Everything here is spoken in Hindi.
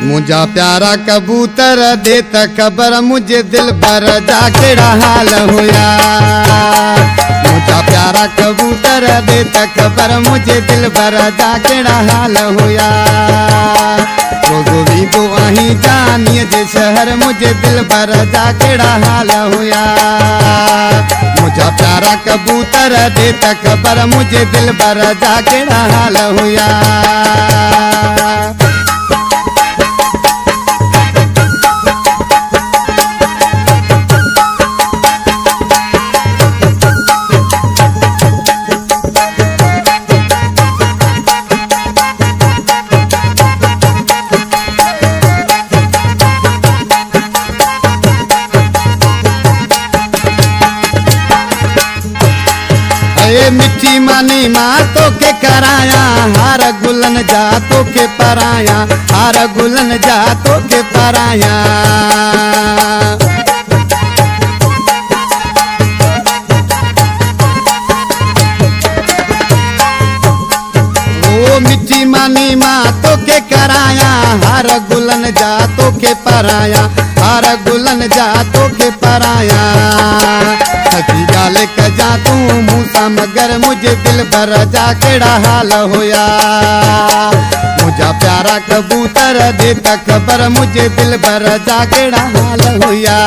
मुझा प्यारा कबूतर देता खबर मुझे दिल भर जाकेड़ा हाल होया। मुझा प्यारा कबूतर देता खबर मुझे दिल भर जाकेड़ा हाल होया। रोज़ो भी तो अहीं जानिए जे शहर मुझे दिल भर जाकेड़ा हाल होया। मुझा प्यारा कबूतर देता खबर मुझे दिल भर जाकेड़ा हाल होया। मिठी मानी माँ तो के कराया हार गुलन जा तो के पराया, हार गुलन जा तो के पराया। ओ मिठी मानी माँ तो के कराया हार गुलन जा तो के पराया, हार गुलन जा तो के पराया। सची गाल कजा तू मूसा मगर मुझे दिल भर जाकेड़ा हाल होया। मुझा प्यारा कबूतर देता खबर मुझे दिल भर जाकेड़ा हाल होया।